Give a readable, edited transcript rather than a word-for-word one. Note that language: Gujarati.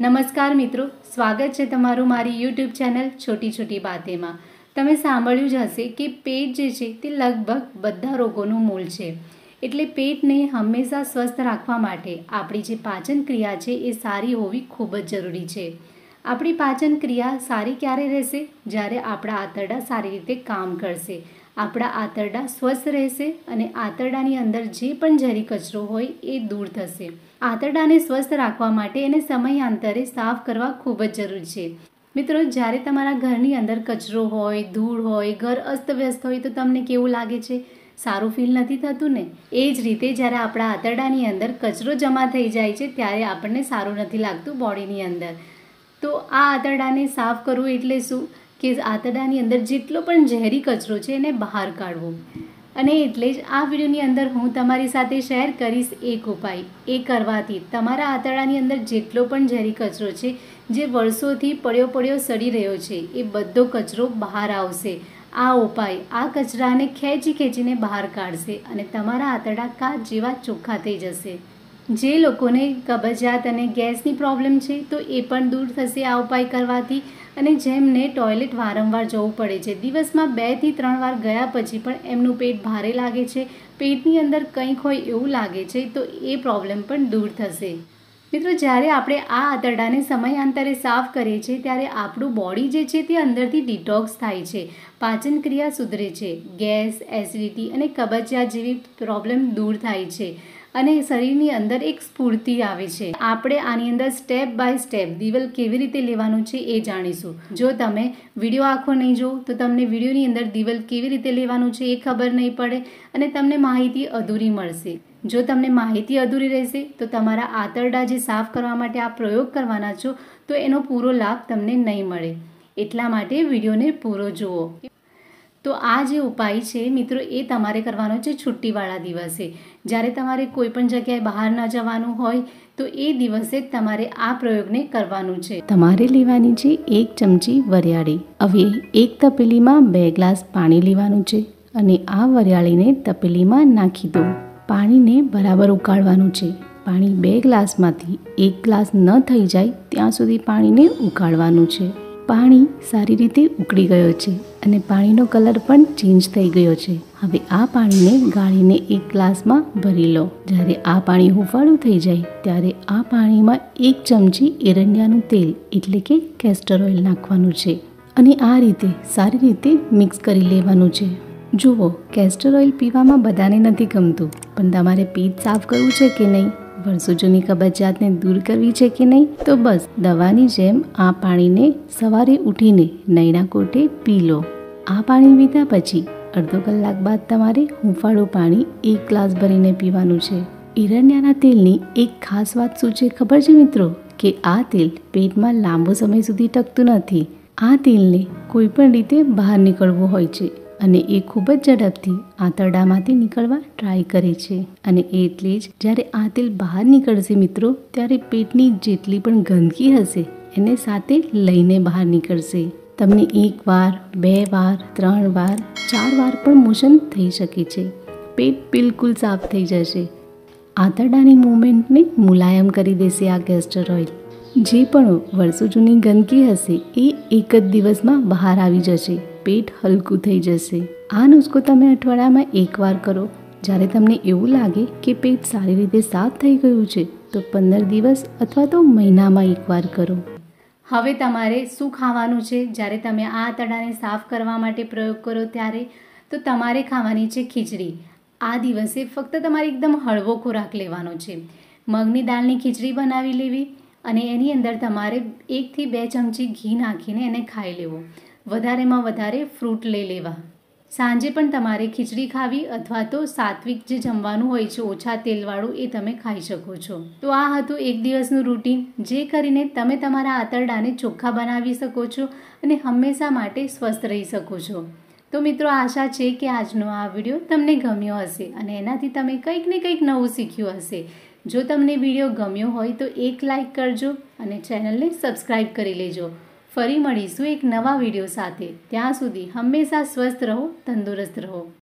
નમસ્કાર મિત્રો, સ્વાગત છે તમારું મારી યુટ્યુબ ચેનલ છોટી છોટી બાતેમાં। તમે સાંભળ્યું જ હશે કે પેટ જે છે તે લગભગ બધા રોગોનું મૂળ છે। એટલે પેટને હંમેશા સ્વસ્થ રાખવા માટે આપણી જે પાચન ક્રિયા છે એ સારી હોવી ખૂબ જ જરૂરી છે। આપણી પાચન ક્રિયા સારી ક્યારે રહેશે? જ્યારે આપણા આંતરડા સારી રીતે કામ કરશે, આપણા આંતરડા સ્વસ્થ રહેશે અને આંતરડાની અંદર જે પણ ઝેરી કચરો હોય એ દૂર થશે। આંતરડાને સ્વસ્થ રાખવા માટે એને સમયાંતરે સાફ કરવા ખૂબ જ જરૂરી છે। મિત્રો, જ્યારે તમારા ઘરની અંદર કચરો હોય, ધૂળ હોય, ઘર અસ્તવ્યસ્ત હોય તો તમને કેવું લાગે છે? સારું ફીલ નથી થતું ને? એ જ રીતે જ્યારે આપણા આંતરડાની અંદર કચરો જમા થઈ જાય છે ત્યારે આપણને સારું નથી લાગતું બોડીની અંદર। તો આ આંતરડાને સાફ કરવું એટલે શું કે આંતરડાની અંદર જેટલો પણ ઝેરી કચરો છે એને બહાર કાઢવો। અને એટલે જ આ વિડીયોની અંદર હું તમારી સાથે શેર કરીશ એક ઉપાય। એ કરવાથી તમારા આંતરડાની અંદર જેટલો પણ ઝેરી કચરો છે, જે વર્ષોથી પડ્યો સડી રહ્યો છે, એ બધો કચરો બહાર આવશે। આ ઉપાય આ કચરાને ખેંચીને બહાર કાઢશે અને તમારા આંતરડા કાચ જેવા ચોખ્ખા થઈ જશે। જે લોકોને કબજિયાત અને ગેસની પ્રોબ્લેમ છે તો એ પણ દૂર થશે આ ઉપાય કરવાથી। અને જેમને ટોયલેટ વારંવાર જવું પડે છે, દિવસમાં 2 થી 3 વાર ગયા પછી પણ એમનું પેટ ભારે લાગે છે, પેટની અંદર કંઈક હોય એવું લાગે છે, તો એ પ્રોબ્લેમ પણ દૂર થશે। મિત્રો, જ્યારે આપણે આ આંતરડાને સમયાંતરે સાફ કરીએ છીએ ત્યારે આપણું બોડી જે છે તે અંદરથી ડિટોક્સ થાય છે, પાચન ક્રિયા સુધરે છે, ગેસ, એસિડિટી અને કબજિયાત જેવી પ્રોબ્લેમ દૂર થાય છે અને શરીરની અંદર એક સ્ફૂર્તિ આવે છે। આપણે આની અંદર સ્ટેપ બાય સ્ટેપ દિવલ કેવી રીતે લેવાનું છે એ જાણીશું। જો તમે વિડીયો આખો નહીં જો તો તમને વિડીયોની અંદર દિવલ કેવી રીતે લેવાનું છે એ ખબર નહીં પડે અને તમને માહિતી અધૂરી મળશે। જો તમને માહિતી અધૂરી રહેશે તો તમારા આંતરડા જે સાફ કરવા માટે આ પ્રયોગ કરવાના છો તો એનો પૂરો લાભ તમને નહીં મળે। એટલા માટે વિડીયોને પૂરો જુઓ। તો આ જે ઉપાય છે મિત્રો, એ તમારે કરવાનો છે છુટ્ટીવાળા દિવસે। જ્યારે તમારે કોઈ પણ જગ્યાએ બહાર ન જવાનું હોય તો એ દિવસે તમારે આ પ્રયોગને કરવાનું છે। તમારે લેવાની છે 1 ચમચી વરિયાળી। હવે એક તપેલીમાં 2 ગ્લાસ પાણી લેવાનું છે અને આ વરિયાળીને તપેલીમાં નાખી દો। પાણીને બરાબર ઉકાળવાનું છે। પાણી 2 ગ્લાસમાંથી 1 ગ્લાસ ન થઈ જાય ત્યાં સુધી પાણીને ઉકાળવાનું છે। પાણી સારી રીતે ઉકળી ગયો છે અને પાણીનો કલર પણ ચેન્જ થઈ ગયો છે। હવે આ પાણીને ગાળીને એક ગ્લાસમાં ભરી લો। જ્યારે આ પાણી હુંફાળું થઈ જાય ત્યારે આ પાણીમાં 1 ચમચી એરંડિયાનું તેલ એટલે કે કેસ્ટર ઓઇલ નાખવાનું છે અને આ રીતે સારી રીતે મિક્સ કરી લેવાનું છે। જુઓ, કેસ્ટર ઓઇલ પીવામાં બધાને નથી ગમતું, પણ તમારે પેટ સાફ કરવું છે કે નહીં, વર્ષો જૂની કબજિયાતને દૂર કરવી છે કે નહીં, તો બસ દવાની જેમ આ પાણીને સવારે ઉઠીને નયના કોઠે પી લો। આ પાણી પીધા પછી અડધો કલાક બાદ તમારે હુંફાળું પાણી 1 ગ્લાસ ભરીને પીવાનું છે। એરંડિયાના તેલની એક ખાસ વાત શું છે ખબર છે મિત્રો? કે આ તેલ પેટમાં લાંબો સમય સુધી ટકતું નથી। આ તેલને કોઈ પણ રીતે બહાર નીકળવું હોય છે અને એ ખૂબ જ ઝડપથી આંતરડામાંથી નીકળવા ટ્રાય કરે છે અને એટલે જ જ્યારે આ તેલ બહાર નીકળશે મિત્રો, ત્યારે પેટની જેટલી પણ ગંદકી હશે એને સાથે લઈને બહાર નીકળશે। તમને 1 વાર, 2 વાર, 3 વાર, 4 વાર પણ મોશન થઈ શકે છે। પેટ બિલકુલ સાફ થઈ જશે। આંતરડાની મૂવમેન્ટને મુલાયમ કરી દેશે આ કેસ્ટર ઓઇલ। જે પણ વર્ષો જૂની ગંદકી હશે એ એક જ દિવસમાં બહાર આવી જશે। પેટ હલકું થઈ જશે। આ નુસ્ખો તમે અઠવાડિયામાં 1 વાર કરો। જ્યારે તમને એવું લાગે કે પેટ સારી રીતે સાફ થઈ ગયું છે તો 15 દિવસ અથવા તો મહિનામાં 1 વાર કરો। હવે તમારે શું ખાવાનું છે જ્યારે તમે આ આંતરડાને સાફ કરવા માટે પ્રયોગ કરો ત્યારે? તો તમારે ખાવાની છે ખીચડી। આ દિવસે ફક્ત તમારે એકદમ હળવો ખોરાક લેવાનો છે। મગની દાળની ખીચડી બનાવી લેવી અને એની અંદર તમારે 1 થી 2 ચમચી ઘી નાખીને એને ખાઈ લેવો। વધારેમાં વધારે ફ્રૂટ લઈ લેવા। સાંજે પણ તમારે ખીચડી ખાવી અથવા તો સાત્વિક જે જમવાનું હોય છે ઓછા તેલવાળું એ તમે ખાઈ શકો છો। તો આ હતું એક દિવસનું રૂટીન, જે કરીને તમે તમારા આંતરડાને ચોખ્ખા બનાવી શકો છો અને હંમેશા માટે સ્વસ્થ રહી શકો છો। તો મિત્રો, આશા છે કે આજનો આ વિડીયો તમને ગમ્યો હશે અને એનાથી તમે કંઈક ને કંઈક નવું શીખ્યું હશે। જો તમને વિડીયો ગમ્યો હોય તો એક લાઈક કરજો અને ચેનલને સબસ્ક્રાઈબ કરી લેજો। ફરી મળીશું એક નવા વિડીયો સાથે। ત્યાં સુધી હંમેશા સ્વસ્થ રહો, તંદુરસ્ત રહો।